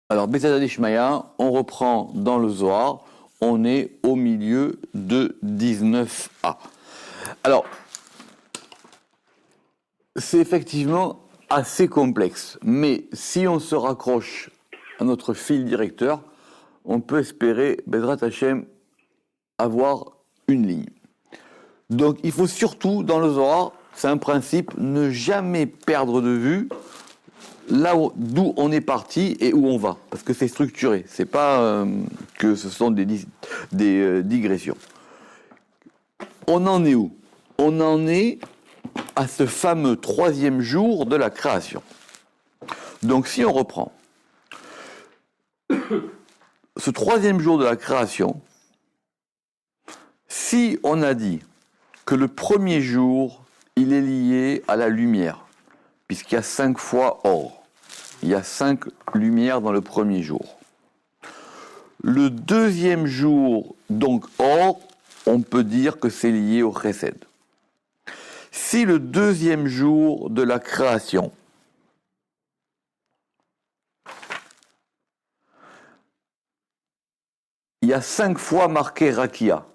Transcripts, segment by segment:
Alors, B'Tzad Ishmaïa, on reprend dans le Zohar, on est au milieu de 19a. Alors, c'est effectivement assez complexe, mais si on se raccroche à notre fil directeur, on peut espérer, Bezrat Hashem, avoir une ligne. Donc, il faut surtout, dans le Zohar, c'est un principe, ne jamais perdre de vue là d'où on est parti et où on va, parce que c'est structuré, c'est pas que ce sont des digressions. On en est où? On en est à ce fameux troisième jour de la création. Donc si on reprend, ce troisième jour de la création, si on a dit que le premier jour, il est lié à la lumière, puisqu'il y a 5 fois or, il y a 5 lumières dans le premier jour. Le deuxième jour, donc or, on peut dire que c'est lié au chesed. Si le deuxième jour de la création, il y a 5 fois marqué rakia.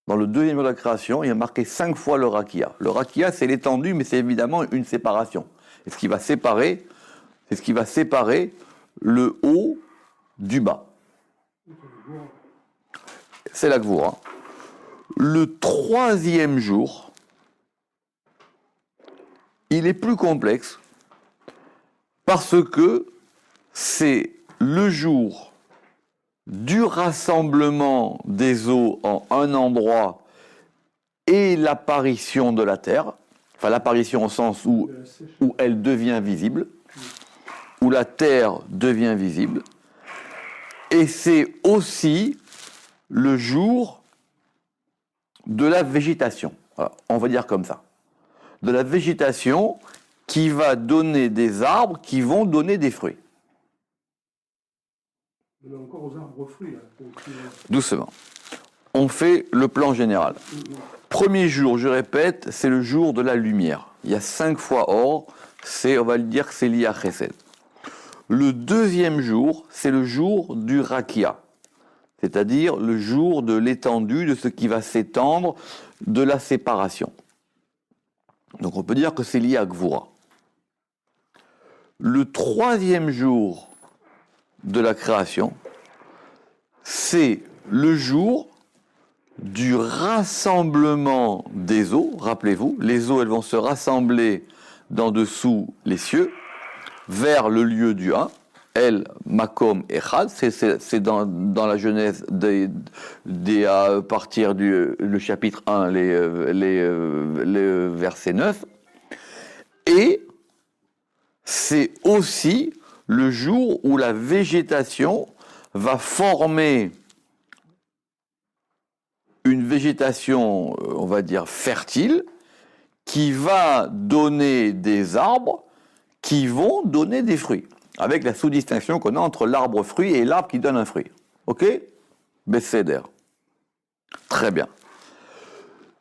Dans le deuxième jour de la création, il y a marqué 5 fois le rakia. Le rakia, c'est l'étendue, mais c'est évidemment une séparation. Et ce qui va séparer, c'est ce qui va séparer le haut du bas. C'est la Gvoura. Le troisième jour, il est plus complexe parce que c'est le jour du rassemblement des eaux en un endroit et l'apparition de la terre, enfin l'apparition au sens où elle devient visible, où la terre devient visible, et c'est aussi le jour de la végétation, voilà, on va dire comme ça, de la végétation qui va donner des arbres qui vont donner des fruits. On est encore aux arbres fruits. Là. Doucement. On fait le plan général. Premier jour, je répète, c'est le jour de la lumière. Il y a 5 fois or, on va le dire que c'est lié à Chesed. Le deuxième jour, c'est le jour du Rakia, c'est-à-dire le jour de l'étendue, de ce qui va s'étendre, de la séparation. Donc on peut dire que c'est lié à Gvoura. Le troisième jour de la création, c'est le jour du rassemblement des eaux. Rappelez-vous, les eaux, elles vont se rassembler d'en dessous les cieux, vers le lieu du 1, El, Makom, Echad, c'est dans la Genèse à partir du le chapitre 1, les versets 9. Et c'est aussi le jour où la végétation va former une végétation, on va dire, fertile, qui va donner des arbres qui vont donner des fruits, avec la sous-distinction qu'on a entre l'arbre fruit et l'arbre qui donne un fruit. Ok? Besséder. Très bien.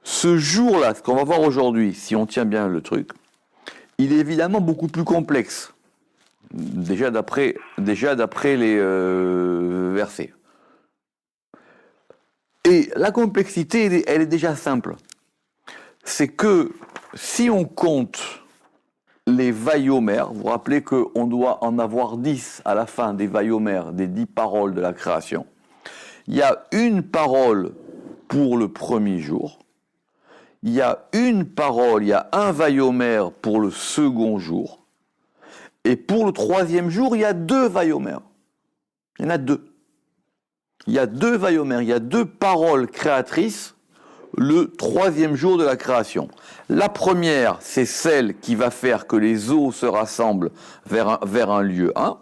Ce jour-là, ce qu'on va voir aujourd'hui, si on tient bien le truc, il est évidemment beaucoup plus complexe, déjà d'après les versets. Et la complexité, elle est déjà simple. C'est que si on compte les vaillomères, vous vous rappelez qu'on doit en avoir 10 à la fin des vaillomères, des 10 paroles de la création. Il y a une parole pour le premier jour. Il y a une parole, il y a un vaillomère pour le second jour. Et pour le troisième jour, il y a 2 vaillomères. Il y en a 2. Il y a 2 vaillomères, il y a 2 paroles créatrices le troisième jour de la création. La première, c'est celle qui va faire que les eaux se rassemblent vers un lieu 1.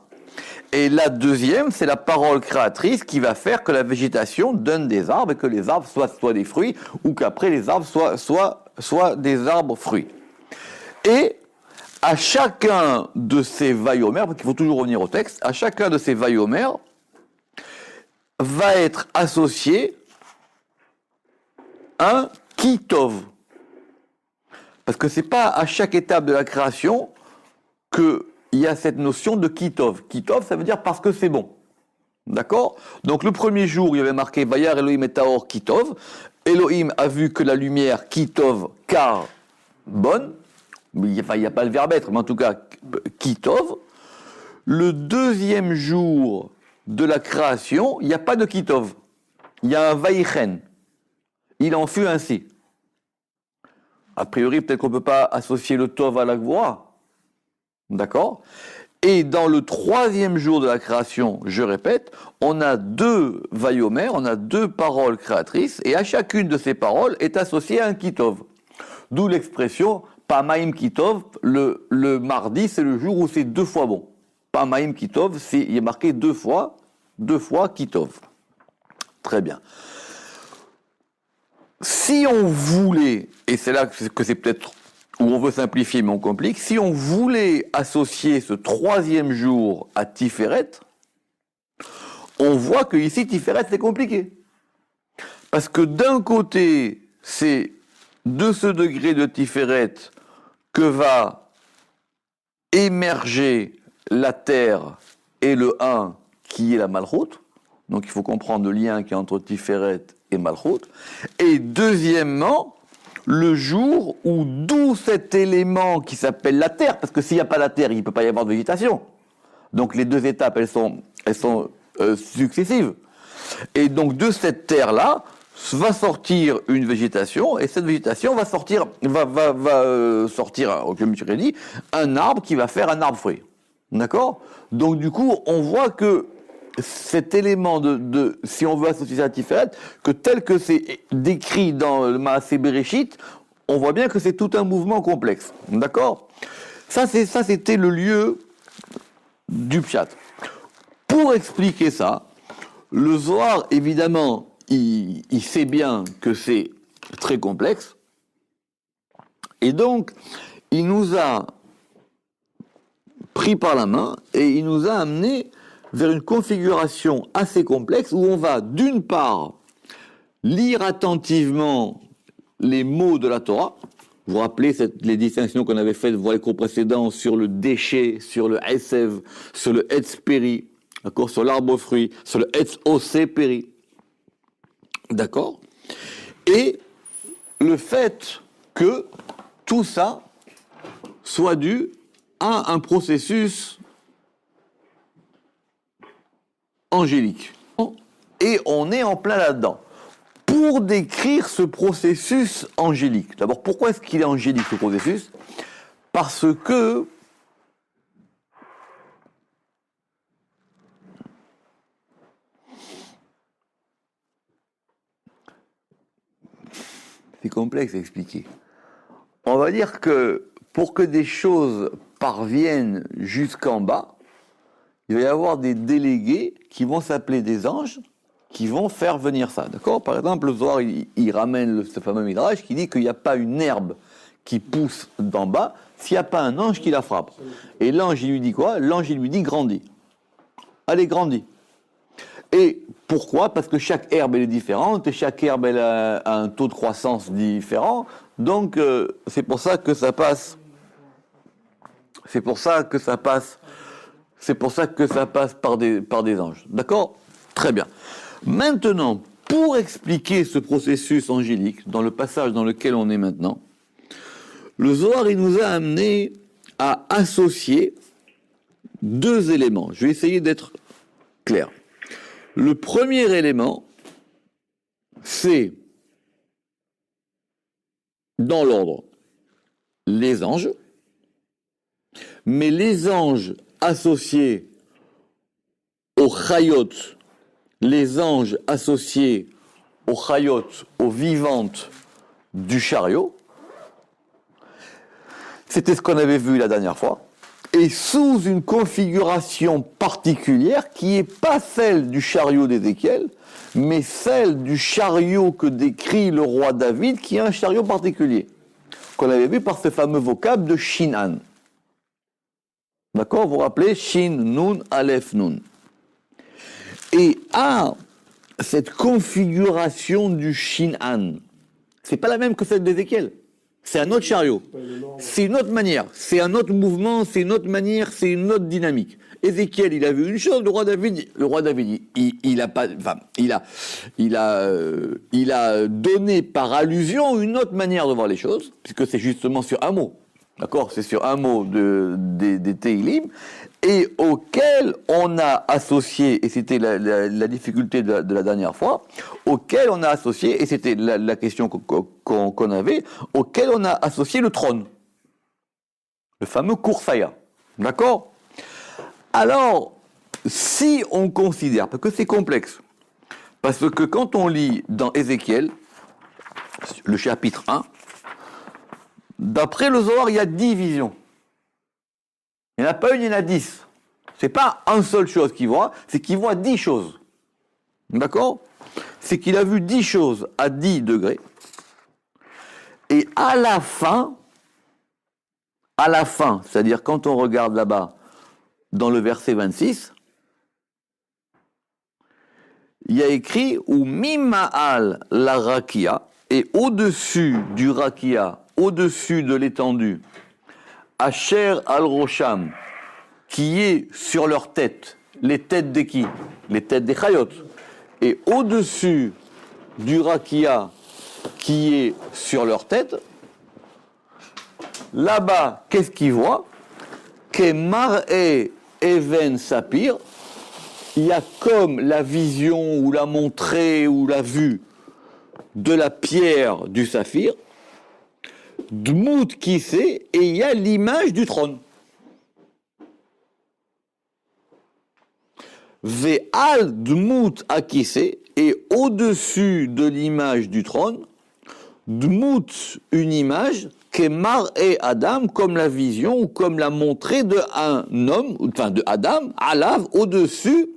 Et la deuxième, c'est la parole créatrice qui va faire que la végétation donne des arbres et que les arbres soient des fruits ou qu'après les arbres soient des arbres fruits. Et à chacun de ces vaillomères, parce qu'il faut toujours revenir au texte, à chacun de ces vaillomères va être associé un kitov. Parce que c'est pas à chaque étape de la création que il y a cette notion de kitov. Kitov, ça veut dire parce que c'est bon. D'accord? Donc le premier jour, il y avait marqué Vayar Elohim et Taor kitov. Elohim a vu que la lumière kitov, car bonne. Il n'y a pas le verbe être, mais en tout cas kitov. Le deuxième jour de la création, il n'y a pas de kitov. Il y a un vaïchen. Il en fut ainsi. A priori, peut-être qu'on ne peut pas associer le tov à la gvora. D'accord? Et dans le troisième jour de la création, je répète, on a deux vayomer, on a deux paroles créatrices, et à chacune de ces paroles est associé un kitov. D'où l'expression Pamaim kitov, le mardi, c'est le jour où c'est deux fois bon. Pamaim kitov, il est marqué deux fois kitov. Très bien. Si on voulait, et c'est là que c'est peut-être où on veut simplifier mais on complique, si on voulait associer ce troisième jour à Tiferet, on voit que ici Tiferet c'est compliqué. Parce que d'un côté, c'est de ce degré de Tiferet que va émerger la terre et le 1 qui est la Malchut. Donc il faut comprendre le lien qu'il y a entre Tiferet et Malchut. Et deuxièmement, le jour où d'où cet élément qui s'appelle la terre, parce que s'il n'y a pas la terre, il ne peut pas y avoir de végétation. Donc les deux étapes, elles sont successives. Et donc de cette terre-là va sortir une végétation, et cette végétation va sortir, comme je l'ai dit, un arbre qui va faire un arbre fruit. D'accord? Donc du coup, on voit que cet élément si on veut associer ça à Tiferet, que tel que c'est décrit dans le Maaseh Bereshit, on voit bien que c'est tout un mouvement complexe. D'accord? Ça, c'était le lieu du Pshat. Pour expliquer ça, le Zohar, évidemment, il sait bien que c'est très complexe, et donc, il nous a pris par la main, et il nous a amené vers une configuration assez complexe où on va d'une part lire attentivement les mots de la Torah. Vous vous rappelez les distinctions qu'on avait faites dans les cours précédents sur le déchet, sur le Esev, sur le Etz Peri, d'accord, sur l'arbre aux fruits, sur le Etz Ose Peri. D'accord? Et le fait que tout ça soit dû à un processus angélique. Et on est en plein là-dedans. Pour décrire ce processus angélique, d'abord, pourquoi est-ce qu'il est angélique, ce processus? Parce que c'est complexe à expliquer. On va dire que pour que des choses parviennent jusqu'en bas, il va y avoir des délégués qui vont s'appeler des anges, qui vont faire venir ça. D'accord? Par exemple, le Zohar, il ramène ce fameux Midrash qui dit qu'il n'y a pas une herbe qui pousse d'en bas s'il n'y a pas un ange qui la frappe. Et l'ange, il lui dit quoi? L'ange, il lui dit grandis. Allez, grandis. Et pourquoi? Parce que chaque herbe, elle est différente, et chaque herbe, elle a un taux de croissance différent. Donc, c'est pour ça que ça passe. C'est pour ça que ça passe par des anges. D'accord? Très bien. Maintenant, pour expliquer ce processus angélique, dans le passage dans lequel on est maintenant, le Zohar, il nous a amené à associer deux éléments. Je vais essayer d'être clair. Le premier élément, c'est, dans l'ordre, les anges, mais les anges associés aux chayot, les anges associés aux chayot, aux vivantes du chariot. C'était ce qu'on avait vu la dernière fois. Et sous une configuration particulière qui n'est pas celle du chariot d'Ézéchiel, mais celle du chariot que décrit le roi David, qui est un chariot particulier, qu'on avait vu par ce fameux vocable de Shinan. D'accord? Vous vous rappelez? Shin, Nun, Aleph, Nun. Et à cette configuration du Shinan, c'est pas la même que celle d'Ézéchiel. C'est un autre chariot. pas une norme. C'est une autre manière, c'est un autre mouvement, c'est une autre manière, c'est une autre dynamique. Ézéchiel, il a vu une chose, le roi David, il a pas, enfin, il a donné par allusion une autre manière de voir les choses, puisque c'est justement sur un mot, d'accord, c'est sur un mot des Teilim, et auquel on a associé, et c'était la difficulté de la dernière fois, auquel on a associé, et c'était la question qu'on avait, auquel on a associé le trône. Le fameux Kursaya. D'accord? Alors, si on considère, parce que c'est complexe, parce que quand on lit dans Ézéchiel, le chapitre 1, d'après le Zohar, il y a 10 visions. Il n'y en a pas une, il y en a 10. C'est pas une seule chose qu'il voit, c'est qu'il voit 10 choses. D'accord? C'est qu'il a vu 10 choses à 10 degrés. Et à la fin, c'est-à-dire quand on regarde là-bas, dans le verset 26, il y a écrit « Ou mima'al la rakia » et au-dessus du rakia, au-dessus de l'étendue, « Asher al-Rosham » qui est sur leur tête. Les têtes de qui? Les têtes des chayot. Et au-dessus du rakia qui est sur leur tête, là-bas, qu'est-ce qu'ils voient? Kemar'e Even Sapir, il y a comme la vision ou la montrée ou la vue de la pierre du saphir, Dmout qui c'est, et il y a l'image du trône. Ve'al Dmout akise, et au-dessus de l'image du trône, Dmout, une image, Kemar et Adam, comme la vision ou comme la montrée d'un homme, enfin de Adam, Alav, au-dessus,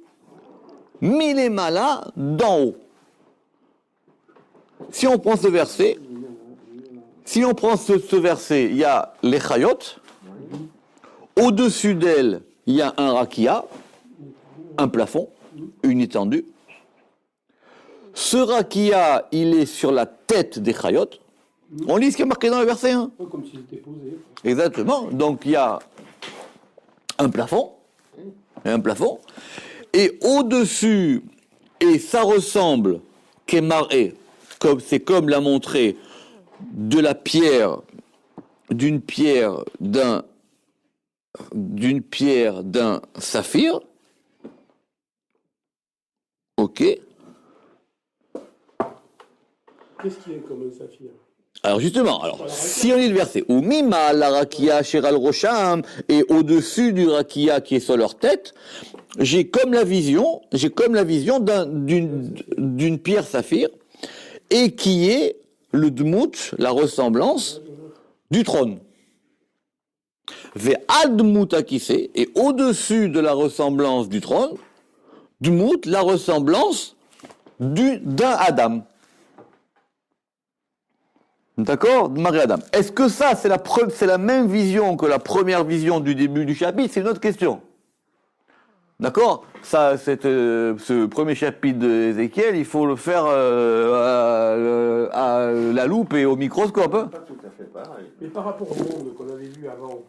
Milemala, d'en haut. Si on prend ce verset, il y a les Chayot, au-dessus d'elle, il y a un rakia, un plafond, une étendue. Ce rakia, il est sur la tête des Chayot. On lit ce qui est marqué dans le verset 1. Comme s'il était posé. Exactement. Donc il y a un plafond, et au-dessus, et ça ressemble, c'est comme la montrée de la pierre, d'une pierre d'un saphir. Ok. Qu'est-ce qui est comme un saphir? Alors justement, si on lit le verset, ou mima la rakia sheral rosham, et au-dessus du rakia qui est sur leur tête, j'ai comme la vision d'une pierre saphir, et qui est le dmout, la ressemblance du trône. Ve'al dmout akise, et au-dessus de la ressemblance du trône, dmout, la ressemblance d'un Adam. D'accord? Marie Adam. Est-ce que ça, c'est la même vision que la première vision du début du chapitre? C'est une autre question. D'accord? Ça, ce premier chapitre d'Ézéchiel, il faut le faire à la loupe et au microscope. Hein? Pas tout à fait pareil. Mais par rapport au monde qu'on avait vu avant,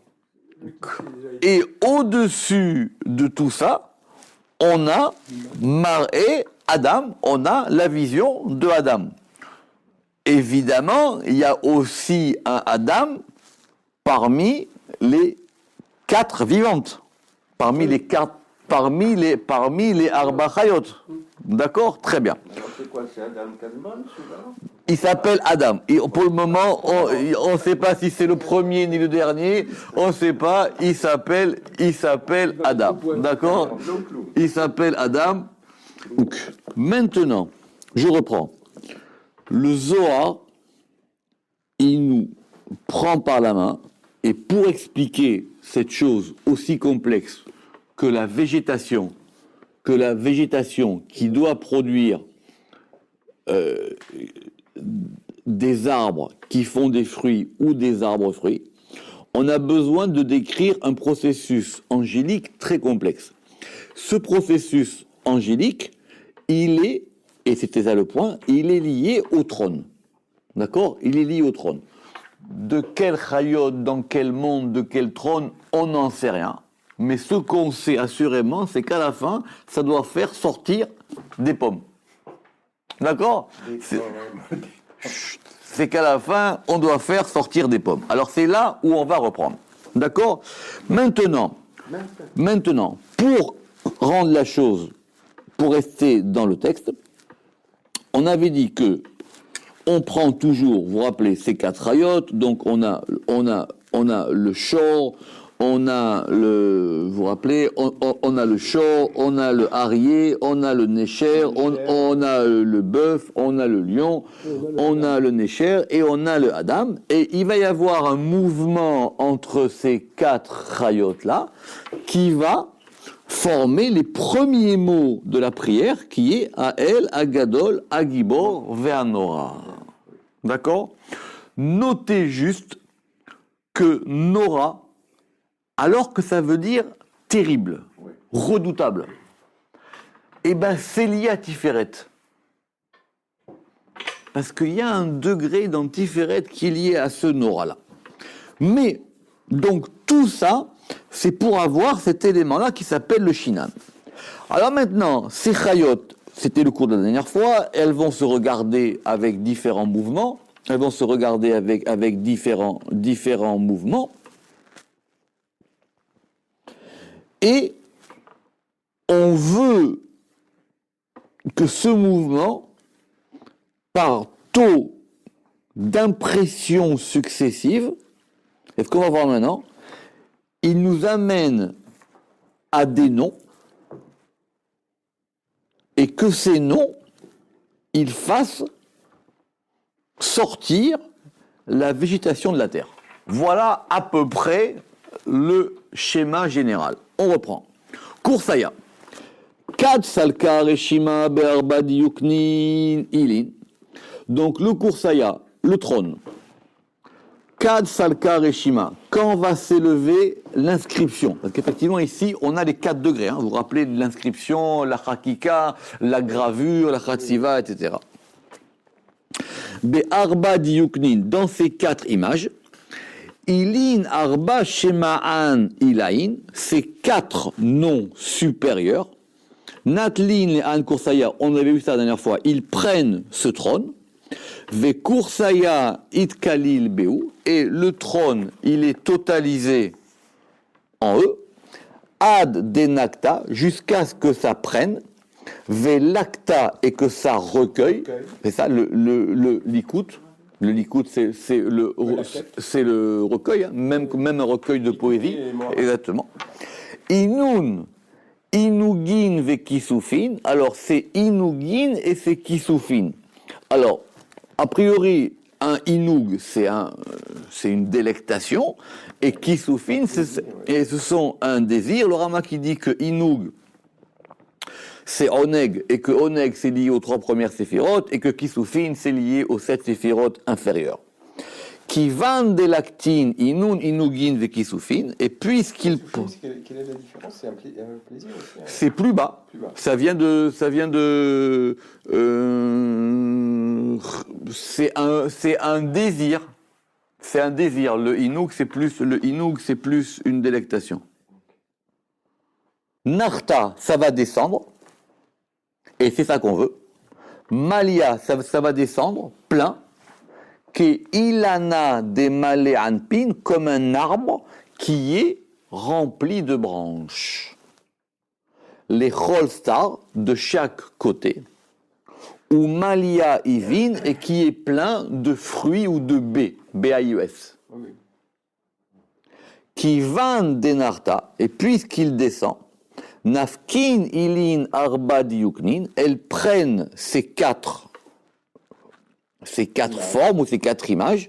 Et au-dessus de tout ça, on a Maré Adam, on a la vision de Adam. Évidemment, il y a aussi un Adam parmi les 4 vivantes, parmi les Arba Chayot. D'accord? Très bien. Alors c'est quoi, c'est Adam Kadmon, celui-là? Il s'appelle Adam. Et pour le moment, on ne sait pas si c'est le premier ni le dernier. On ne sait pas. Il s'appelle Adam. D'accord? Il s'appelle Adam. Donc, maintenant, je reprends. Le Zohar, il nous prend par la main, et pour expliquer cette chose aussi complexe que la végétation qui doit produire des arbres qui font des fruits ou des arbres fruits, on a besoin de décrire un processus angélique très complexe. Ce processus angélique, il est, et c'était ça le point, il est lié au trône. D'accord? Il est lié au trône. De quel chayot, dans quel monde, de quel trône, on n'en sait rien. Mais ce qu'on sait assurément, c'est qu'à la fin, ça doit faire sortir des pommes. D'accord ? C'est qu'à la fin, on doit faire sortir des pommes. Alors c'est là où on va reprendre. D'accord ? Maintenant, pour rendre la chose, pour rester dans le texte, on avait dit que on prend toujours, vous vous rappelez, ces 4 rayot, donc on a le shor, on a le, vous vous rappelez, on a le shor, on a le harrier, on a le necher, on a le bœuf, on a le lion, on a le necher et on a le adam. Et il va y avoir un mouvement entre ces 4 rayot là qui va former les premiers mots de la prière qui est Ael, Agadol, Agibor, Ve'anora. D'accord ? Notez juste que Nora, alors que ça veut dire terrible, redoutable, eh bien c'est lié à Tiferet. Parce qu'il y a un degré dans Tiferet qui est lié à ce Nora-là. Mais, donc tout ça, c'est pour avoir cet élément-là qui s'appelle le Shinam. Alors maintenant, ces chayot, c'était le cours de la dernière fois, elles vont se regarder avec différents mouvements, elles vont se regarder avec différents mouvements, et on veut que ce mouvement, par taux d'impression successive, et ce qu'on va voir maintenant, il nous amène à des noms, et que ces noms, ils fassent sortir la végétation de la terre. Voilà à peu près le schéma général. On reprend. Kursaya. Kad salka reshima be'arba diyuknin ilin. Donc le Kursaya, le trône. Kad salka reshima. Quand va s'élever l'inscription? Parce qu'effectivement ici, on a les 4 degrés. Vous vous rappelez de l'inscription, la chakika, la gravure, la chatsiva, etc. Be'arba diyuknin. Dans ces 4 images, Ilin arba shema'an ilain, ces 4 noms supérieurs. Natlin et An Kursaya, on avait vu ça la dernière fois, ils prennent ce trône. Ve Kursaya itkalil beu, et le trône, il est totalisé en eux. Ad denakta, jusqu'à ce que ça prenne. Ve lakta, et que ça recueille. C'est ça, le likout. Le likout, c'est le recueil, hein, même un recueil de poésie, exactement. Inun, inugin ve kisufin, alors c'est inugin et c'est kisufin. Alors, a priori, un inug, c'est une délectation, et kisufin, ce sont un désir. Le Rama qui dit que inug, c'est oneg, et que oneg c'est lié aux 3 premières séphirotes, et que kisufin c'est lié aux 7 séphirotes inférieures. Qui vendent des lactines, inun, inugin, ve kisufin, et puisqu'il... Quelle est la différence? C'est un plaisir aussi, hein. C'est plus bas. Ça vient de c'est un désir. C'est un désir. Le inug, c'est plus une délectation. Narta, ça va descendre. Et c'est ça qu'on veut. Malia, ça va descendre, plein. Qui ilana de malé anpin, comme un arbre qui est rempli de branches. Les cholstar de chaque côté. Ou malia ivin, et qui est plein de fruits ou de baies, B-A-I-E-S. Oui. Qui van denarta, et puisqu'il descend, Nafkin, Ilin, Arba, Diyuknin, elles prennent ces 4 formes ou ces 4 images,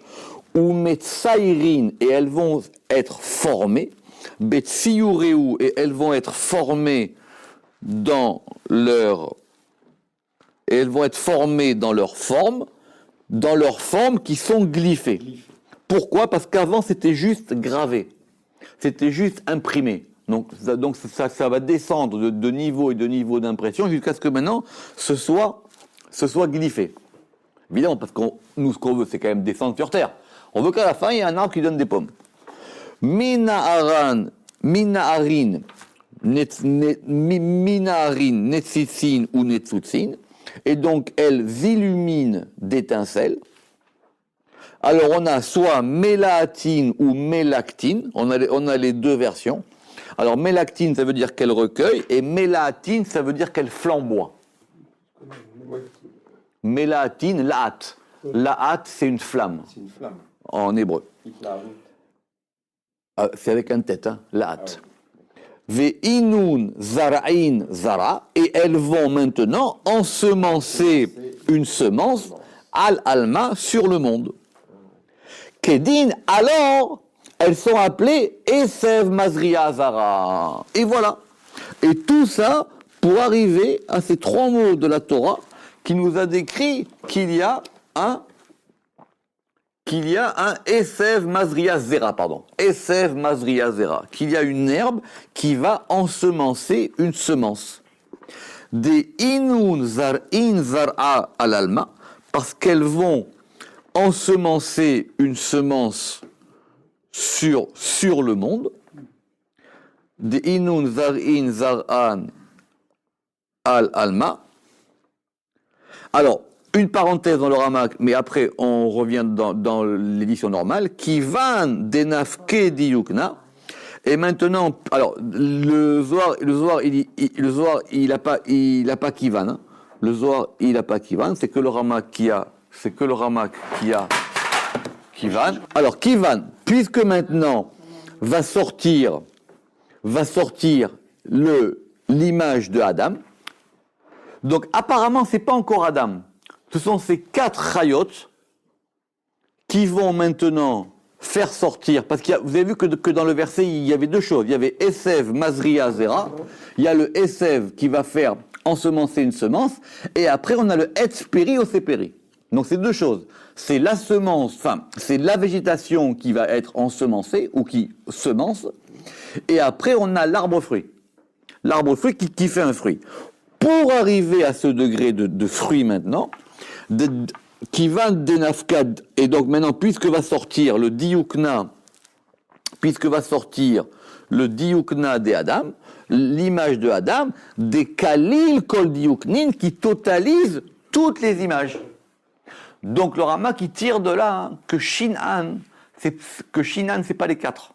ou Metsairin, et elles vont être formées, Betsiureu, et elles vont être formées dans leur forme qui sont glyphées. Pourquoi? Parce qu'avant c'était juste gravé, c'était juste imprimé. Donc ça va descendre de niveau et de niveau d'impression jusqu'à ce que maintenant ce soit glyphé. Évidemment, parce que nous, ce qu'on veut, c'est quand même descendre sur terre. On veut qu'à la fin, il y ait un arbre qui donne des pommes. Minaharin, netzitsin ou netzutsin. Et donc, elles illuminent d'étincelles. Alors, on a soit mélaatine ou mélactine. On a les deux versions. Alors, mélactine, ça veut dire qu'elle recueille. Et mélaatine, ça veut dire qu'elle flamboie. Mélaatine, laat. Laat, c'est une flamme. C'est une flamme. En hébreu. Ah, C'est avec un tête, hein, laat. Ve'inun zara'in zara. Et elles vont maintenant ensemencer une semence al-alma sur le monde. Kedin, alors, elles sont appelées Esev Mazria Zara. Et voilà. Et tout ça pour arriver à ces trois mots de la Torah qui nous a décrit qu'il y a un Esev Mazria Zera, Esev Mazria Zera, qu'il y a une herbe qui va ensemencer une semence. Des Inun Zar'in Zar'a al-Alma, parce qu'elles vont ensemencer une semence sur le monde. Des Inun Zar'in Zar'an al-Alma. Alors, une parenthèse dans le Ramak, mais après on revient dans l'édition normale, qui van denafke diyukna. Et maintenant, alors le Zohar, il a pas kivan. Hein. Le Zohar, il a pas kivan. C'est que le Ramak qui a kivan. Alors kivan, puisque maintenant va sortir l'image de Adam. Donc apparemment, c'est pas encore Adam. Ce sont ces 4 chayot qui vont maintenant faire sortir, parce que vous avez vu que dans le verset, il y avait 2 choses. Il y avait Esev, Mazria, Zera. Il y a le Esev qui va faire ensemencer une semence. Et après, on a le Etz Peri au Seperi. Donc c'est 2 choses. C'est la semence, c'est la végétation qui va être ensemencée, ou qui semence. Et après, on a l'arbre fruit. L'arbre fruit qui fait un fruit. Pour arriver à ce degré de fruit maintenant, qui va dénafkad, et donc maintenant, puisque va sortir le diyukna des Adam, l'image de Adam, des kalil kol diyuknin, qui totalise toutes les images. Donc le Rama qui tire de là que Shinan, c'est pas les 4.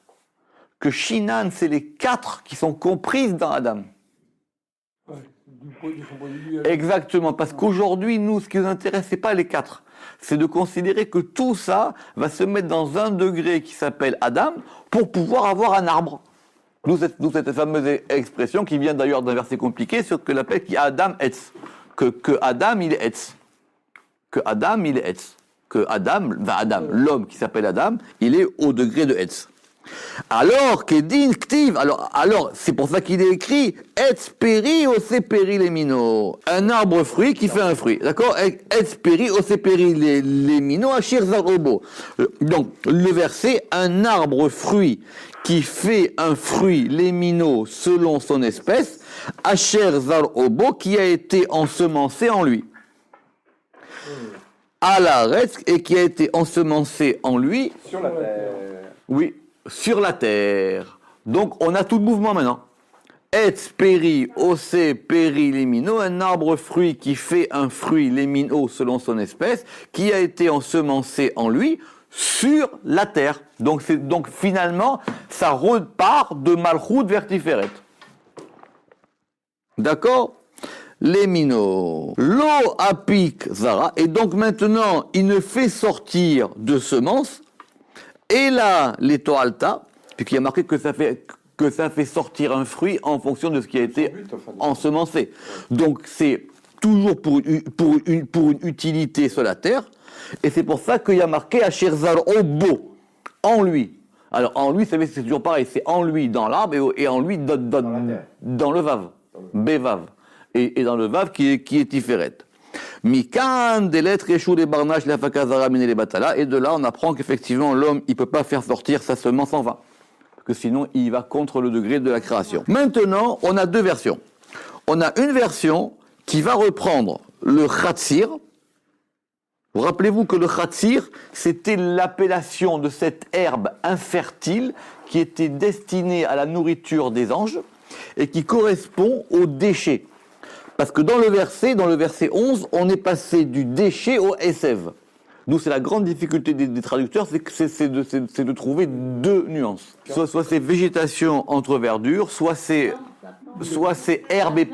Que Shinan, c'est les 4 qui sont comprises dans Adam. Ouais, de son point de vue. Exactement, parce qu'aujourd'hui, nous, ce qui nous intéresse, c'est pas les 4. C'est de considérer que tout ça va se mettre dans un degré qui s'appelle Adam pour pouvoir avoir un arbre. Nous, cette fameuse expression qui vient d'ailleurs d'un verset compliqué sur que l'appelle qui Adam Etz. Que Adam, il est Etz. Que Adam, il est Etz. Que Adam, l'homme qui s'appelle Adam, il est au degré de Etz. Alors, Kedin Ktiv, alors c'est pour ça qu'il est écrit Etz Peri ose Peri Lemino, un arbre fruit qui fait un fruit, d'accord? Etz Peri ose Peri Lemino Ashir Zarobo. Donc, le verset, un arbre fruit qui fait un fruit Lemino selon son espèce, Asher Zarobo, qui a été ensemencé en lui. À l'arrêt, et qui a été ensemencé en lui. Sur la terre. Oui. Sur la terre. Donc, on a tout le mouvement maintenant. Etz peri, ose peri lemino, un arbre fruit qui fait un fruit lemino selon son espèce, qui a été ensemencé en lui sur la terre. Donc finalement, ça repart de Malchut vers Tiferet. D'accord? Lemino. Lo apik zara. Et donc maintenant, il ne fait sortir de semence. Et là, les toalta, puisqu'il y a marqué que ça fait sortir un fruit en fonction de ce qui a été ensemencé. Donc c'est toujours pour une utilité sur la terre. Et c'est pour ça qu'il y a marqué Asherzar Obo, en lui. Alors en lui, c'est toujours pareil, c'est en lui dans l'arbre et en lui dans le vav, Bevav. Et dans le vav qui est Tiferet. Mikan, des lettres, Yeshua, les barnaches, la fakazara, miné, les batala. Et de là, on apprend qu'effectivement, l'homme, il peut pas faire sortir sa semence en vain. Parce que sinon, il va contre le degré de la création. Maintenant, on a 2 versions. On a une version qui va reprendre le Khatsir, Vous rappelez-vous que le khatsir, c'était l'appellation de cette herbe infertile qui était destinée à la nourriture des anges et qui correspond aux déchets. Parce que dans le verset 11, on est passé du déchet au esev. Nous, c'est la grande difficulté des traducteurs, c'est de trouver deux nuances. Soit c'est végétation entre verdure, soit c'est herbe et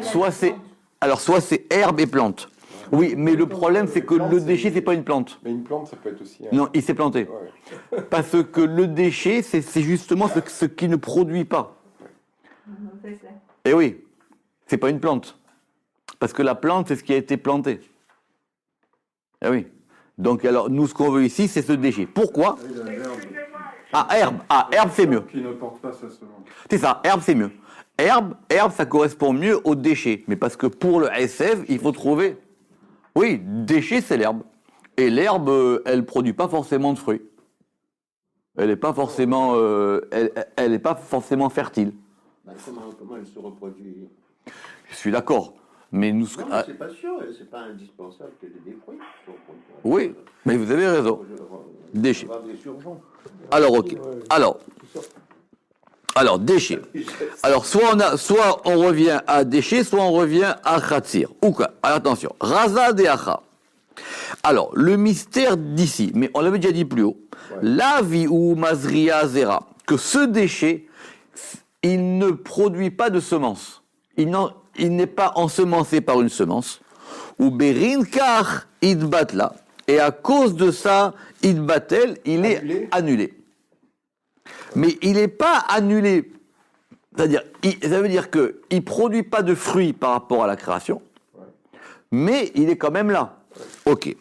soit c'est herbe et plante. Oui, mais le problème, c'est que le déchet, c'est pas une plante. Mais une plante, ça peut être aussi. Non, il s'est planté. Ouais. Parce que le déchet, c'est justement ce qui ne produit pas. Et oui, c'est pas une plante. Parce que la plante, c'est ce qui a été planté. Eh oui. Donc, alors, nous, ce qu'on veut ici, c'est ce déchet. Pourquoi ? Herbe. Herbe, c'est mieux. Qui ne porte pas sa semence. C'est ça, herbe, c'est mieux. Herbe, ça correspond mieux au déchet. Mais parce que pour le SF, il faut trouver... Oui, déchet, c'est l'herbe. Et l'herbe, elle produit pas forcément de fruits. Elle n'est pas forcément, elle est pas forcément fertile. Comment elle se reproduit? Je suis d'accord. Mais nous... Non, mais c'est pas sûr, c'est pas indispensable qu'elle ait des fruits. Oui, mais vous avez raison. Déchet. Des surgeons. Alors, ok. Alors, déchet. Alors, soit on revient à déchet, soit on revient à khatsir. Ou quoi? Alors, attention. Raza de acha. Alors, le mystère d'ici, mais on l'avait déjà dit plus haut. La vie ou mazria zera. Que ce déchet, il ne produit pas de semence. Il n'est pas ensemencé par une semence. Ou berinkar idbatla. Et à cause de ça, idbatel, il est annulé. Mais il n'est pas annulé. C'est-à-dire, ça veut dire qu'il ne produit pas de fruits par rapport à la création, mais il est quand même là. Ok.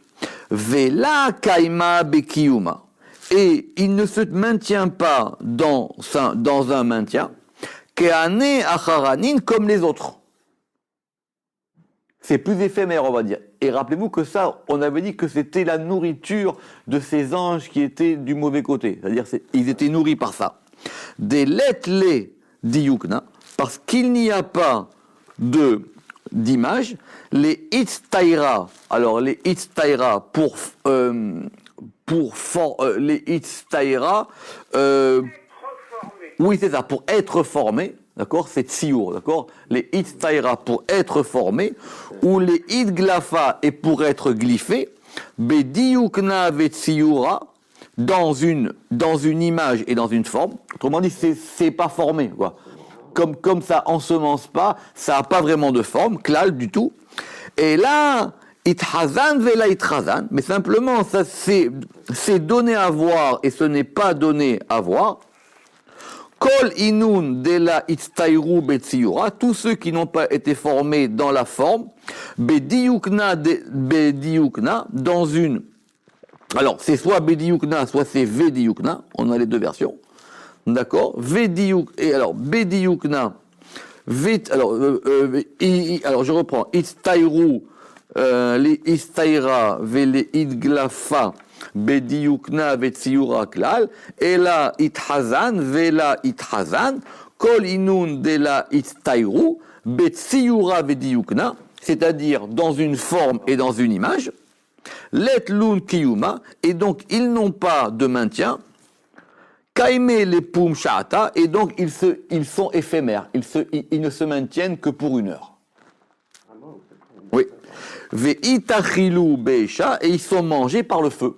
Vela kaima bekiyuma. Et il ne se maintient pas dans un maintien, keane acharanin comme les autres. C'est plus éphémère, on va dire. Et rappelez-vous que ça, on avait dit que c'était la nourriture de ces anges qui étaient du mauvais côté. C'est-à-dire, ils étaient nourris par ça. Des letle diyukna, parce qu'il n'y a pas d'image, les itztaira. Alors, les itztaira les itztaira, oui, c'est ça, pour être formé. D'accord, c'est tsiour, d'accord. Les itztaira pour être formé, ou les idglafa et pour être glyphé, bediyukna vetsioura dans une image et dans une forme. Autrement dit, c'est pas formé, quoi. Comme ça ensemence pas, ça a pas vraiment de forme, klal du tout. Et là, ithazan vela ithazan, mais simplement ça c'est donné à voir et ce n'est pas donné à voir. Kol inun de la itztairu betsiura, tous ceux qui n'ont pas été formés dans la forme, bediyukna dans une. Alors c'est soit bediyukna, soit c'est vediyukna. On a les deux versions, d'accord. Et alors bediyukna, alors je reprends. Itztairu, les itztaira vele idglafa. Bediyukna vetsiura klal, et la ithazan, vela ithazan, kol inun de la itztairu, betsiura vediyukna, c'est-à-dire dans une forme et dans une image, let lun kiyuma, et donc ils n'ont pas de maintien, kaime les pum sha'ata, et donc ils sont éphémères, ils ne se maintiennent que pour une heure. Oui. Ve'itachilu be'esha, et ils sont mangés par le feu.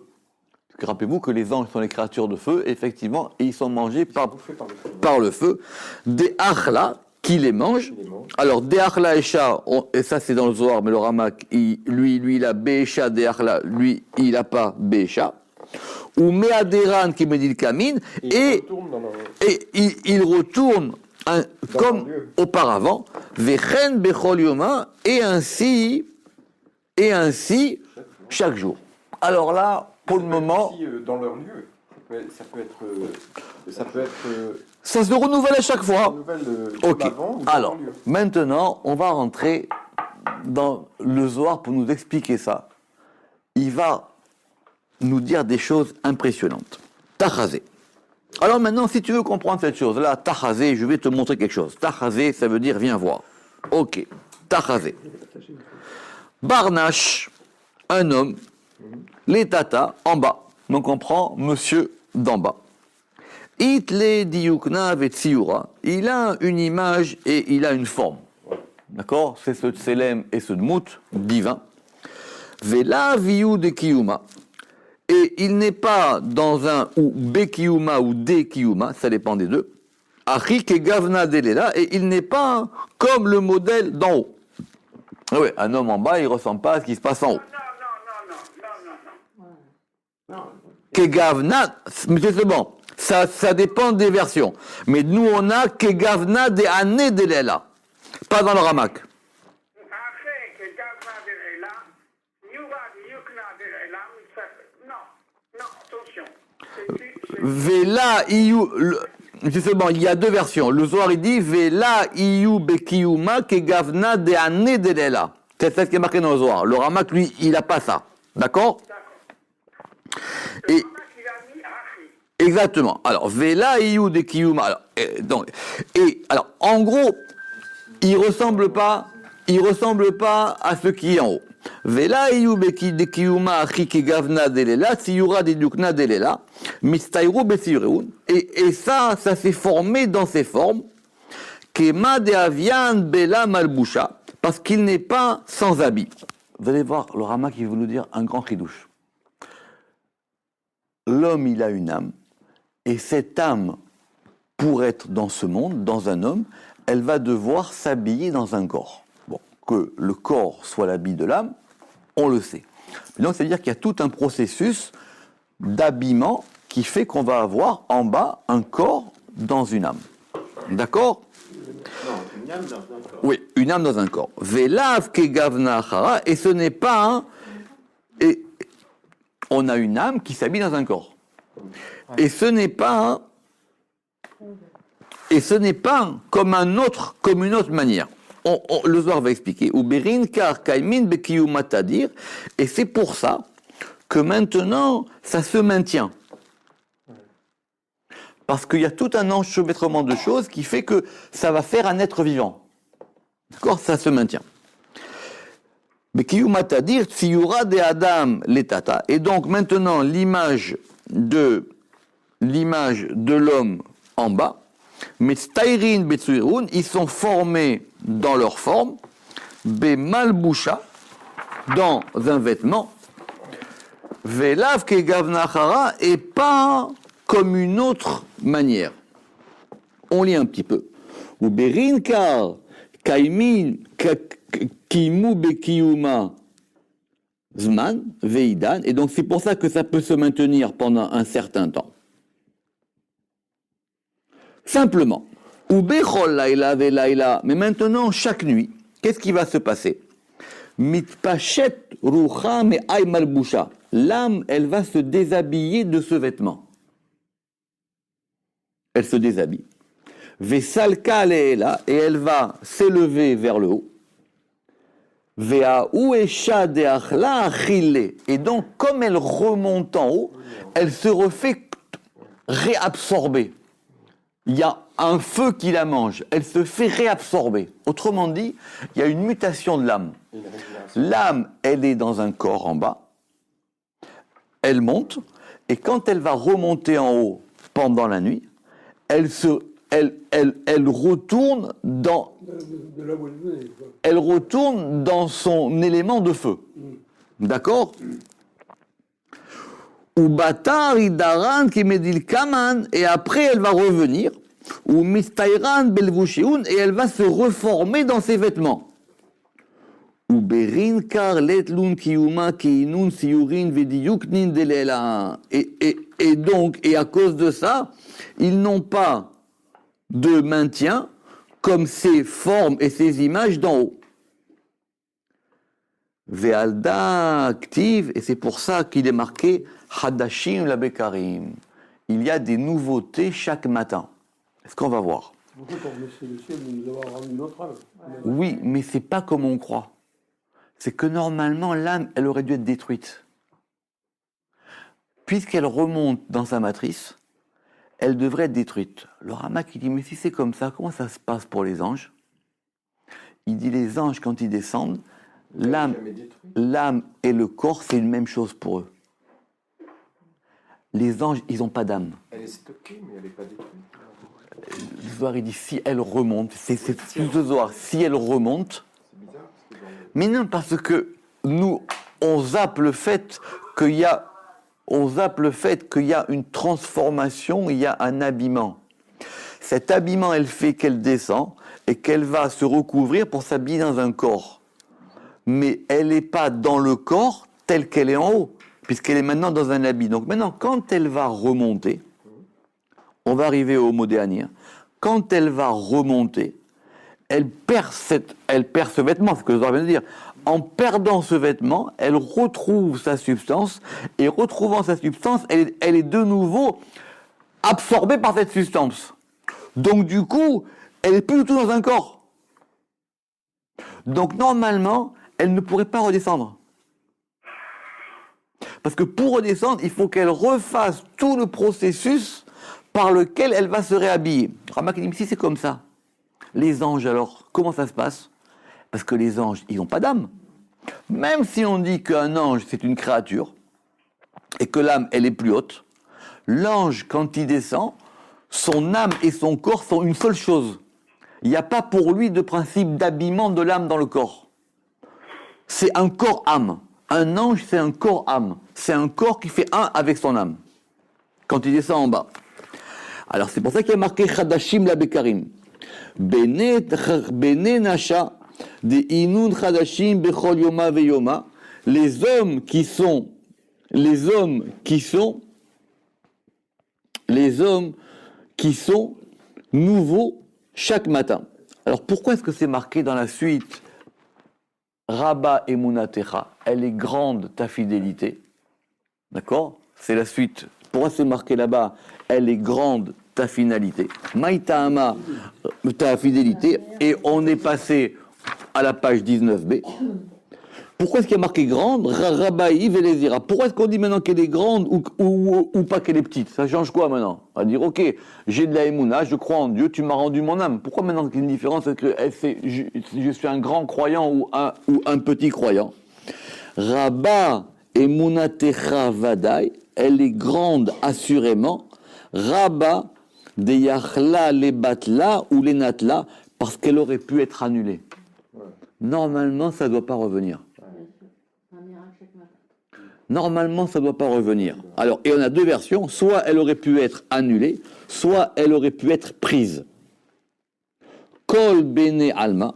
Rappelez-vous que les anges sont les créatures de feu, effectivement, et ils sont mangés par le feu. Des achla, qui les mangent. Alors, des achla esha, et ça c'est dans le Zohar, mais le Ramak, lui il a be'esha, des achla, lui il n'a pas be'esha. Ou me'aderan qui me dit le kamine, et il retourne comme auparavant, vechen bechol yoma, et ainsi chaque jour. Alors là, pour le moment, aussi, dans leur lieu, ça peut être ça se renouvelle à chaque fois. Ok. Avant, Alors, maintenant, on va rentrer dans le Zohar pour nous expliquer ça. Il va nous dire des choses impressionnantes. Tachazé. Alors maintenant, si tu veux comprendre cette chose-là, tachazé, je vais te montrer quelque chose. Tachazé, ça veut dire viens voir. Ok. Tachazé. Barnache. un homme, les tata, en bas. Donc on prend monsieur d'en bas. Itle diukna vetsiura. Il a une image et il a une forme. D'accord? C'est ce tselem et ce dmout divin. Vela viu de kiyuma. Et il n'est pas dans un ou bekiyuma ou dekiyuma, ça dépend des deux. Achik et gavna delela, et il n'est pas comme le modèle d'en haut. Ah oui, un homme en bas, il ne ressemble pas à ce qui se passe en haut. Kegavna, monsieur, c'est bon, ça dépend des versions. Mais nous, on a Kegavna de Ane delela, pas dans le Ramak. Vela iyu, justement, il y a deux versions. Le Zohar il dit Vela iyu bekiyuma kegavna de ane delela. C'est ce qui est marqué dans le Zohar. Le Ramak, lui, il n'a pas ça. D'accord? Et exactement. Alors Vela iyu de kiyuma. Alors, alors, en gros, il ressemble pas à ce qui est en haut. Vela iyu de kiyuma achi kegavna delela siyura de dukna delela. Et ça s'est formé dans ces formes, Kema de Avian Bela Malboucha, parce qu'il n'est pas sans habit. Vous allez voir, le Rama qui veut nous dire un grand chidouche. L'homme, il a une âme, et cette âme, pour être dans ce monde, dans un homme, elle va devoir s'habiller dans un corps. Bon, que le corps soit l'habit de l'âme, on le sait. Donc, c'est-à-dire qu'il y a tout un processus d'habillement qui fait qu'on va avoir en bas un corps dans une âme. D'accord? Non, une âme dans un corps. Oui, une âme dans un corps. Velav kegavna achara, et ce n'est pas un... Et on a une âme qui s'habille dans un corps. Et ce n'est pas un... Et ce n'est pas comme une autre manière. Le Zohar va expliquer. Uberin kar kaimin bekiyumatadir, et c'est pour ça que maintenant, ça se maintient. Parce qu'il y a tout un enchevêtrement de choses qui fait que ça va faire un être vivant. D'accord? Ça se maintient. Bekiyumatadir, tsiyura de Adam letata. Et donc maintenant, l'image de l'homme en bas, mais stairin betsuirun, ils sont formés dans leur forme, be malboucha, dans un vêtement, velav ke gavnachara, et pas comme une autre manière. On lit un petit peu. Ou berinkar kaimin kimu bekiyuma zman veidan, et donc c'est pour ça que ça peut se maintenir pendant un certain temps. Simplement, ou bechol laila velaila, mais maintenant chaque nuit, qu'est-ce qui va se passer? Mitpachet rucha me ay malboucha. L'âme, elle va se déshabiller de ce vêtement. Elle se déshabille. Vesalka leela, et elle va s'élever vers le haut. Vea uesha de achla achille. Et donc, comme elle remonte en haut, elle se refait réabsorber. Il y a un feu qui la mange, elle se fait réabsorber. Autrement dit, il y a une mutation de l'âme. L'âme, elle est dans un corps en bas, elle monte, et quand elle va remonter en haut pendant la nuit, elle retourne dans... De là où elle venait, quoi. Elle retourne dans son élément de feu. D'accord? Ou batari daran qui medil kaman, et après elle va revenir, ou mistairan belvushiun, et elle va se reformer dans ses vêtements. Ou berin kar letlun kiyuma kiinun siurin vediyuknin delela. Et donc, et à cause de ça, ils n'ont pas de maintien comme ces formes et ces images d'en haut. Ve'alda active, et c'est pour ça qu'il est marqué Hadashim la Bekarim. Il y a des nouveautés chaque matin. Est-ce qu'on va voir? Pourquoi quand on remercie le ciel de nous avoir rendu notre âme? Oui, mais c'est pas comme on croit. C'est que normalement, l'âme, elle aurait dû être détruite. Puisqu'elle remonte dans sa matrice, elle devrait être détruite. Le Ramak, il dit, mais si c'est comme ça, comment ça se passe pour les anges? Il dit, les anges, quand ils descendent, L'âme, Jamais détruit. l'âme et le corps, c'est une même chose pour eux. Les anges, ils n'ont pas d'âme. Elle est stockée, mais elle n'est pas détruite. Le Zohar, il dit si elle remonte, c'est plus le Zohar, si elle remonte. C'est bizarre parce que dans le... Mais non, parce que nous, on zappe le fait qu'il y a, une transformation, il y a un habillement. Cet habillement, elle fait qu'elle descend et qu'elle va se recouvrir pour s'habiller dans un corps. Mais elle n'est pas dans le corps telle qu'elle est en haut, puisqu'elle est maintenant dans un habit. Donc maintenant, quand elle va remonter, on va arriver au mot dernier. Quand elle va remonter, elle perd ce vêtement, c'est ce que je viens de dire. En perdant ce vêtement, elle retrouve sa substance, et retrouvant sa substance, elle est de nouveau absorbée par cette substance. Donc du coup, elle n'est plus du tout dans un corps. Donc normalement, elle ne pourrait pas redescendre. Parce que pour redescendre, il faut qu'elle refasse tout le processus par lequel elle va se réhabiller. Ramak dit, si c'est comme ça, les anges alors, comment ça se passe? Parce que les anges, ils n'ont pas d'âme. Même si on dit qu'un ange, c'est une créature, et que l'âme, elle est plus haute, l'ange, quand il descend, son âme et son corps sont une seule chose. Il n'y a pas pour lui de principe d'habillement de l'âme dans le corps. C'est un corps-âme. Un ange, c'est un corps-âme. C'est un corps qui fait un avec son âme. Quand il descend en bas. Alors c'est pour ça qu'il y a marqué Chadashim la Bekarim. Bene Nasha de Inun Chadashim Bechol Yoma Veyoma. Les hommes qui sont nouveaux chaque matin. Alors pourquoi est-ce que c'est marqué dans la suite Rabba Emunatecha, elle est grande ta fidélité. D'accord? C'est la suite. Pourquoi c'est marqué là-bas? Elle est grande ta finalité. Maïtahama, ta fidélité. Et on est passé à la page 19b. Pourquoi est-ce qu'il y a marqué grande? Rabbaï Velezira. Pourquoi est-ce qu'on dit maintenant qu'elle est grande ou pas qu'elle est petite? Ça change quoi maintenant? On va dire, ok, j'ai de la émouna, je crois en Dieu, tu m'as rendu mon âme. Pourquoi maintenant qu'il y a une différence? Est-ce que je suis un grand croyant ou un petit croyant? Rabba Emunatecha Vadaï, elle est grande assurément. Rabba de Yachla les Batla ou les Natla, parce qu'elle aurait pu être annulée. Normalement, ça ne doit pas revenir. Normalement, ça ne doit pas revenir. Alors, et on a deux versions. Soit elle aurait pu être annulée, soit elle aurait pu être prise. Kol bene alma,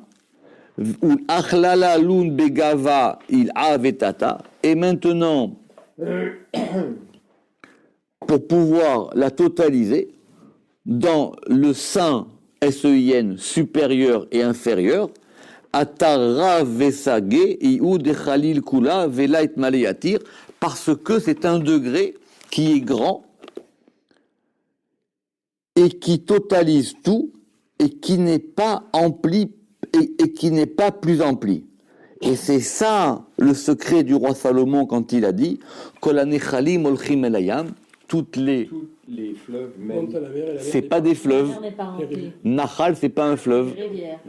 ou achlala lun begava il avetata. Et maintenant, pour pouvoir la totaliser, dans le sein SEIN supérieur et inférieur, Atara vesage iou de khalil kula velait maleyatir, parce que c'est un degré qui est grand et qui totalise tout et qui n'est pas ampli et qui n'est pas plus ampli. Et c'est ça le secret du roi Salomon quand il a dit Kolanechalim olchim elayam, toutes les fleuves, même Monte à la mer et la mer c'est n'est pas des fleuves. On n'est pas rempli. Nahal, c'est pas un fleuve. Rivière.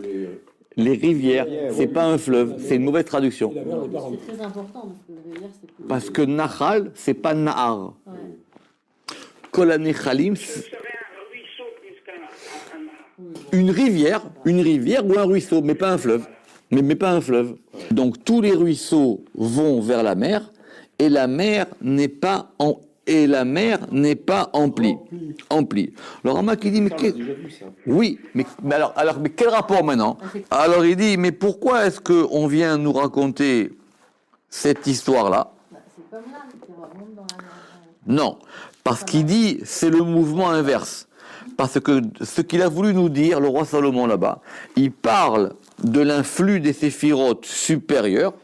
Les rivières, c'est pas un fleuve. C'est une mauvaise traduction. Et la mer n'est pas remplie. C'est très important parce que la rivière, c'est plus. Parce que Nahal, c'est pas Nahar. Ouais. Kolanechalim, Ce serait un ruisseau plus qu'un une rivière ou un ruisseau, mais pas un fleuve. Mais pas un fleuve. Donc tous les ruisseaux vont vers la mer et la mer n'est pas emplie. Alors Ramak il dit mais ça, on a déjà vu ça. oui, mais quel rapport maintenant? Alors il dit mais pourquoi est-ce que on vient nous raconter cette histoire-là? Bah, c'est comme l'âme qui remonte dans la mer. Non, parce qu'il dit c'est le mouvement inverse. Parce que ce qu'il a voulu nous dire, le roi Salomon là-bas, il parle de l'influx des séphirotes supérieures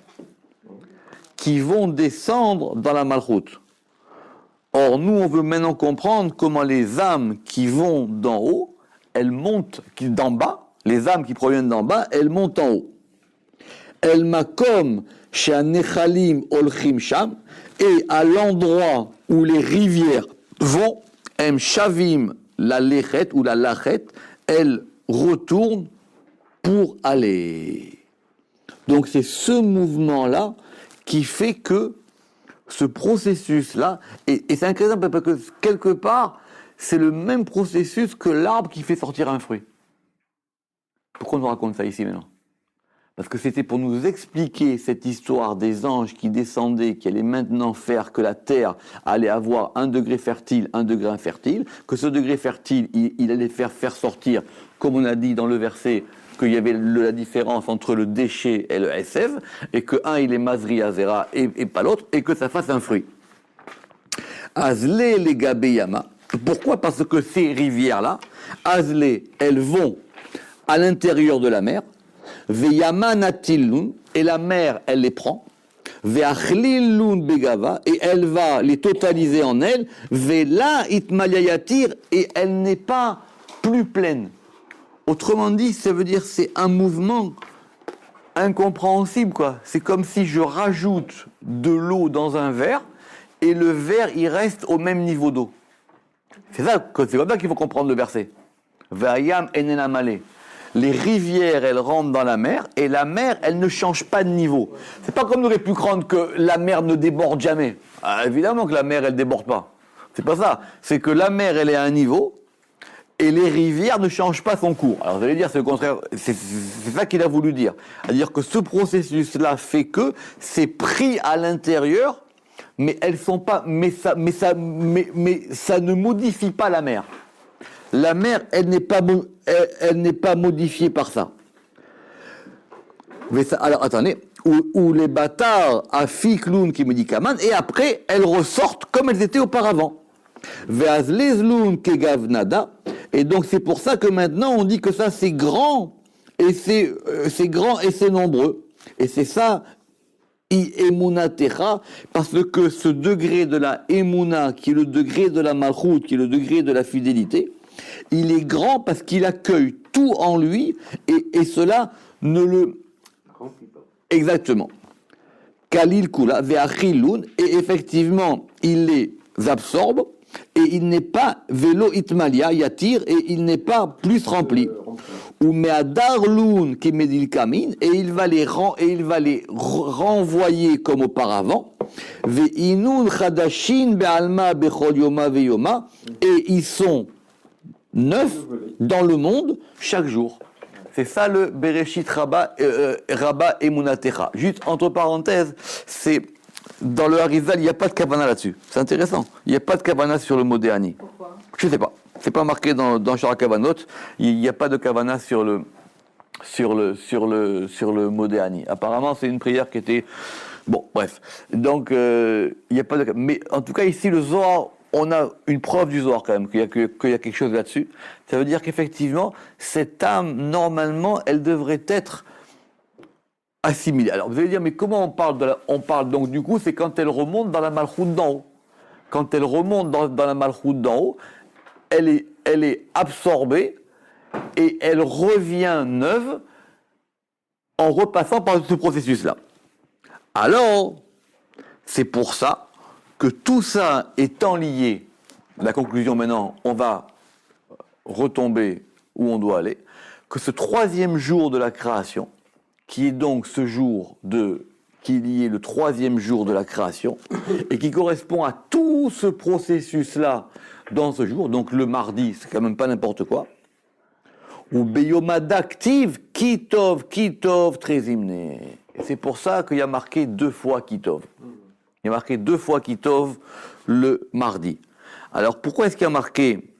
qui vont descendre dans la Malchoute. Or, nous, on veut maintenant comprendre comment les âmes qui vont d'en haut, elles montent d'en bas, les âmes qui proviennent d'en bas, elles montent en haut. El makom she'anechalim olchim sham, et à l'endroit où les rivières vont, em shavim la lechet ou la lachet, elles retournent pour aller. Donc c'est ce mouvement-là qui fait que ce processus-là, et c'est intéressant parce que quelque part, c'est le même processus que l'arbre qui fait sortir un fruit. Pourquoi on nous raconte ça ici maintenant? Parce que c'était pour nous expliquer cette histoire des anges qui descendaient, qui allaient maintenant faire que la terre allait avoir un degré fertile, un degré infertile, que ce degré fertile, il allait faire sortir, comme on a dit dans le verset, qu'il y avait la différence entre le déchet et le Esev, et que un il est Mazri Azera et pas l'autre, et que ça fasse un fruit. Azle les Gabeyama. Pourquoi? Parce que ces rivières-là, Azle, elles vont à l'intérieur de la mer, Veyama Natillun, et la mer, elle les prend, Veachlilun Begava, et elle va les totaliser en elle, Vela Itmaliayatir, et elle n'est pas plus pleine. Autrement dit, ça veut dire c'est un mouvement incompréhensible, quoi. C'est comme si je rajoute de l'eau dans un verre et le verre, il reste au même niveau d'eau. C'est comme ça qu'il faut comprendre le verset. Vayam enena malé. Les rivières, elles rentrent dans la mer et la mer, elle ne change pas de niveau. C'est pas comme on aurait pu croire que la mer ne déborde jamais. Ah, évidemment que la mer, elle déborde pas. C'est pas ça. C'est que la mer, elle est à un niveau. Et les rivières ne changent pas son cours. Alors vous allez dire, c'est le contraire, c'est ça qu'il a voulu dire. C'est-à-dire que ce processus-là fait que c'est pris à l'intérieur, mais elles sont pas, mais ça ne modifie pas la mer. La mer, elle n'est pas modifiée par ça. Mais ça alors attendez, où les bâtards à Fikloun qui me dit Kaman, et après elles ressortent comme elles étaient auparavant. Veazlezloun kegavnada. Et donc c'est pour ça que maintenant on dit que ça c'est grand et c'est grand et c'est nombreux. Et c'est ça I emuna techa, parce que ce degré de la emuna qui est le degré de la malchut, qui est le degré de la fidélité, il est grand parce qu'il accueille tout en lui et cela ne le exactement. Kalil kula ve'achilun, et effectivement il les absorbe. Et il n'est pas vélo itmalia yatir, et il n'est pas plus rempli. Ou meadarloun qui medil kamin, et il va les renvoyer comme auparavant. Ve'inun chadashin be'alma bechol yoma ve'yoma, et ils sont neufs dans le monde chaque jour. C'est ça le Bereshit Rabba Emunatecha. Juste entre parenthèses, c'est dans le Harizal, il n'y a pas de kavana là-dessus. C'est intéressant. Il n'y a pas de kavana sur le mot Déani. Pourquoi? Je ne sais pas. C'est pas marqué dans Shara Kavanot. Il n'y a pas de kavana sur le mot Déani. Apparemment, c'est une prière qui était... Bon, bref. Donc, il n'y a pas de... Mais en tout cas, ici, le Zohar, on a une preuve du Zohar quand même, qu'il y a quelque chose là-dessus. Ça veut dire qu'effectivement, cette âme, normalement, elle devrait être assimilée. Alors, vous allez dire, mais comment on parle donc du coup, c'est quand elle remonte dans la malchoute d'en haut. Quand elle remonte dans la malchoute d'en haut, elle est absorbée et elle revient neuve en repassant par ce processus-là. Alors, c'est pour ça que tout ça étant lié, la conclusion maintenant, on va retomber où on doit aller, que ce troisième jour de la création, qui est donc ce jour qui est lié le troisième jour de la création, et qui correspond à tout ce processus-là dans ce jour, donc le mardi, c'est quand même pas n'importe quoi, ou Beyomada active, Kitov, Trezimne. Et c'est pour ça qu'il y a marqué 2 fois Kitov. Il y a marqué 2 fois Kitov le mardi. Alors pourquoi est-ce qu'il y a marqué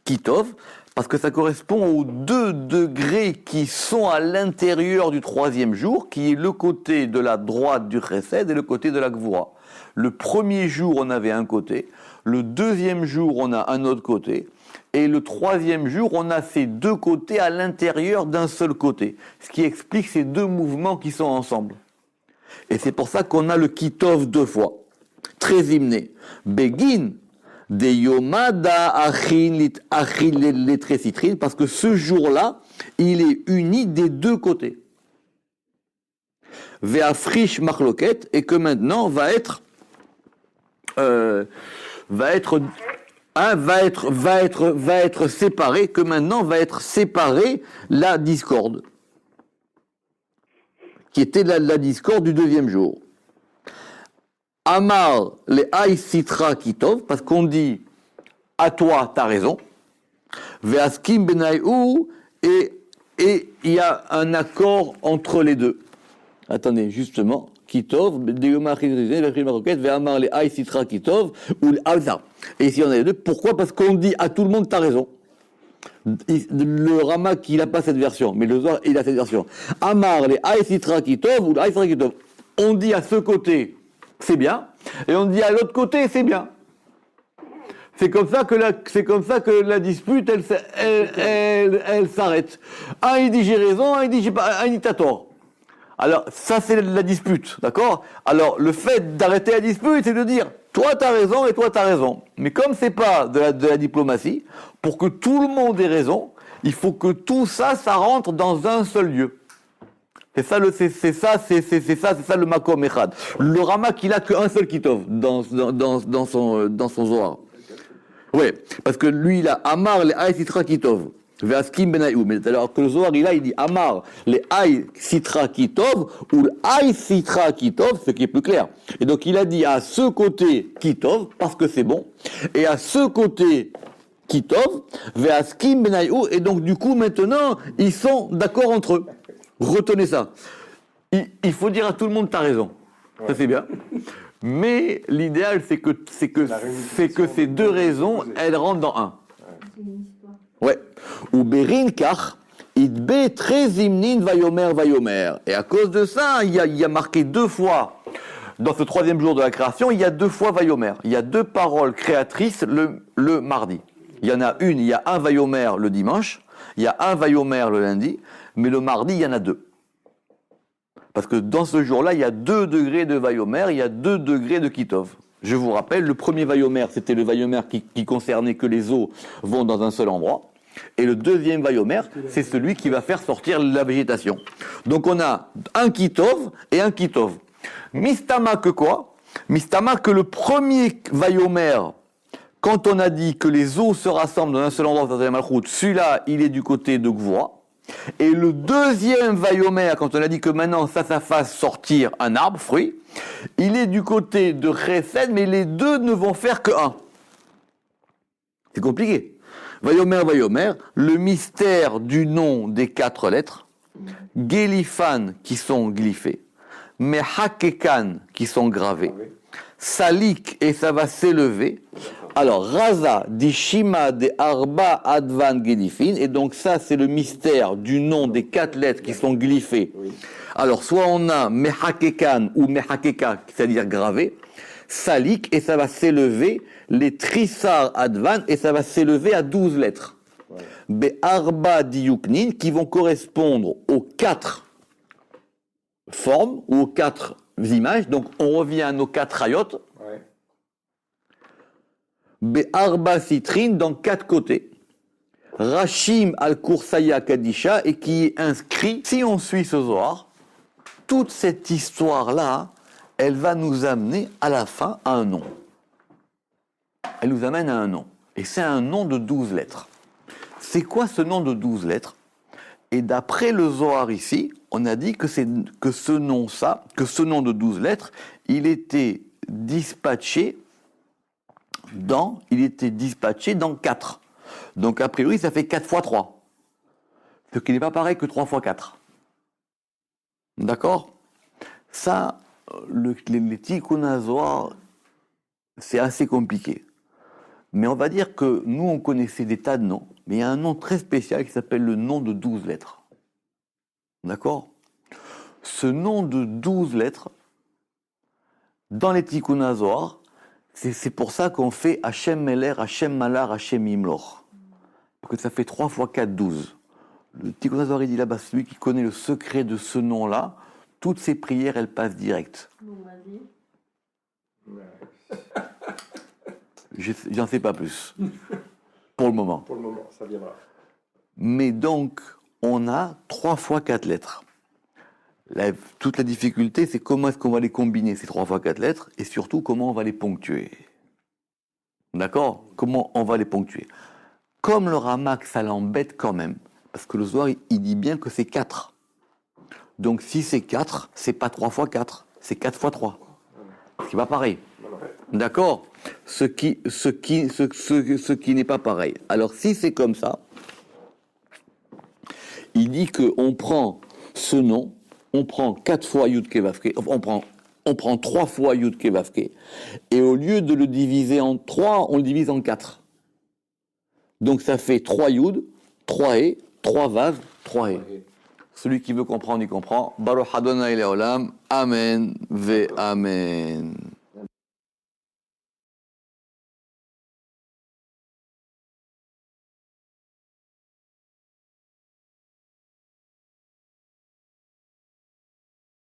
Kitov ? Parce que ça correspond aux 2 degrés qui sont à l'intérieur du troisième jour, qui est le côté de la droite du Chesed et le côté de la Gvura. Le premier jour, on avait un côté, le deuxième jour, on a un autre côté, et le troisième jour, on a ces 2 côtés à l'intérieur d'un seul côté, ce qui explique ces 2 mouvements qui sont ensemble. Et c'est pour ça qu'on a le Kitov 2 fois. Très hymné. Begin, de Yomada Achin Letresitrine, parce que ce jour-là, il est uni des 2 côtés. Veafrish Marloket, et que maintenant va être séparé, que maintenant va être séparé la discorde. qui était la discorde du deuxième jour. Amar les Haï Sitra Kitov, parce qu'on dit à toi, t'as raison. Veaskim Benaïou, et il y a un accord entre les deux. Attendez, justement, Kitov, Veamar les Haï Sitra Kitov, ou Alza. Et ici on a les deux. Pourquoi? Parce qu'on dit à tout le monde, t'as raison. Le Ramak, il n'a pas cette version, mais le Zohar, il a cette version. Amar les Haï Sitra Kitov, ou Haï Sitra Kitov. On dit à ce côté, c'est bien, et on dit à l'autre côté, c'est bien. C'est comme ça que la dispute, elle s'arrête. Un, il dit j'ai raison, un, il dit t'as tort. Alors, ça, c'est la dispute, d'accord? Alors, le fait d'arrêter la dispute, c'est de dire, toi, t'as raison et toi, t'as raison. Mais comme c'est pas de la diplomatie, pour que tout le monde ait raison, il faut que tout ça, ça rentre dans un seul lieu. C'est ça le makom echad. Le Ramak, il a qu'un seul kitov dans son Zohar. Ouais, parce que lui, il a Amar les Haï Sitra Kitov, Veaskim Benaïou. Mais alors que le Zohar, il dit Amar les Haï Sitra Kitov, ou le Haï Sitra Kitov, ce qui est plus clair. Et donc il a dit à ce côté Kitov, parce que c'est bon, et à ce côté Kitov, Veaskim Benaïou, et donc du coup maintenant, ils sont d'accord entre eux. Retenez ça. Il faut dire à tout le monde, t'as raison. Ouais. Ça c'est bien. Mais l'idéal, c'est que ces deux raisons, elles rentrent dans un. Ouais. Ou Berinkar, idbe trezimnin vayomer. Et à cause de ça, il y a marqué deux fois, dans ce troisième jour de la création, il y a deux fois vayomer. Il y a deux paroles créatrices le mardi. Il y en a une, il y a un vayomer le dimanche, il y a un vayomer le lundi, mais le mardi, il y en a deux. Parce que dans ce jour-là, il y a 2 degrés de Vayomer, il y a 2 degrés de Kitov. Je vous rappelle, le premier Vayomer, c'était le Vayomer qui concernait que les eaux vont dans un seul endroit. Et le deuxième Vayomer, c'est celui qui va faire sortir la végétation. Donc on a un Kitov et un Kitov. Mistama que quoi? Mistama que le premier Vayomer, quand on a dit que les eaux se rassemblent dans un seul endroit, celui-là, il est du côté de Gvoa. Et le deuxième Vayomer, quand on a dit que maintenant ça fasse sortir un arbre, fruit, il est du côté de Chesed, mais les deux ne vont faire que un. C'est compliqué. Vayomer, le mystère du nom des 4 lettres, Gelifan qui sont glyphés, Mehakekan qui sont gravés, Salik et ça va s'élever. Alors, Raza, dit Shima, de Arba, Advan, Gelifin, et donc ça, c'est le mystère du nom des 4 lettres qui sont glyphées. Oui. Alors, soit on a Mehakekan ou Mehakeka, c'est-à-dire gravé, Salik, et ça va s'élever, les Trissar, Advan, et ça va s'élever à 12 lettres. Ouais. Be'arba, Diyuknin, qui vont correspondre aux 4 formes, ou aux 4 images, donc on revient à nos 4 rayotes. Be'arba Citrin dans 4 côtés. Rachim al-Kursaya Kadisha et qui est inscrit, si on suit ce Zohar, toute cette histoire-là, elle va nous amener à la fin à un nom. Elle nous amène à un nom. Et c'est un nom de 12 lettres. C'est quoi ce nom de 12 lettres? Et d'après le Zohar ici, on a dit que ce nom de 12 lettres, il était dispatché dans 4. Donc, a priori, ça fait 4 fois 3. Ce qui n'est pas pareil que 3 fois 4. D'accord? Ça, les Tikkun HaZohar, c'est assez compliqué. Mais on va dire que nous, on connaissait des tas de noms, mais il y a un nom très spécial qui s'appelle le nom de 12 lettres. D'accord? Ce nom de 12 lettres, dans les Tikkun HaZohar, c'est pour ça qu'on fait Hachem Meler, Hachem Malar, Hachem Imlor. Parce que ça fait 3 fois 4, 12. Le Tikkun HaZohar, il dit là-bas, celui qui connaît le secret de ce nom-là, toutes ses prières, elles passent direct. Bon, vas-y. J'en sais pas plus. Pour le moment. Pour le moment, ça viendra. Mais donc, on a 3 fois 4 lettres. Toute la difficulté, c'est comment est-ce qu'on va les combiner, ces 3 fois 4 lettres, et surtout, comment on va les ponctuer. D'accord? Comment on va les ponctuer. Comme le Ramak, ça l'embête quand même, parce que le Zohar, il dit bien que c'est 4. Donc si c'est 4, c'est pas 3 fois 4, c'est 4 fois 3. Ce qui n'est pas pareil. D'accord? Ce qui n'est pas pareil. Alors si c'est comme ça, il dit qu'on prend ce nom, on prend 4 fois Yud Ke Vav Ke, on prend 3 fois Yud Ke Vav Ke, et au lieu de le diviser en 3, on le divise en 4. Donc ça fait 3 Yud, 3 E, 3 Vav, 3 E. Celui qui veut comprendre, il comprend. Baruch Adonai Leolam. Amen ve Amen.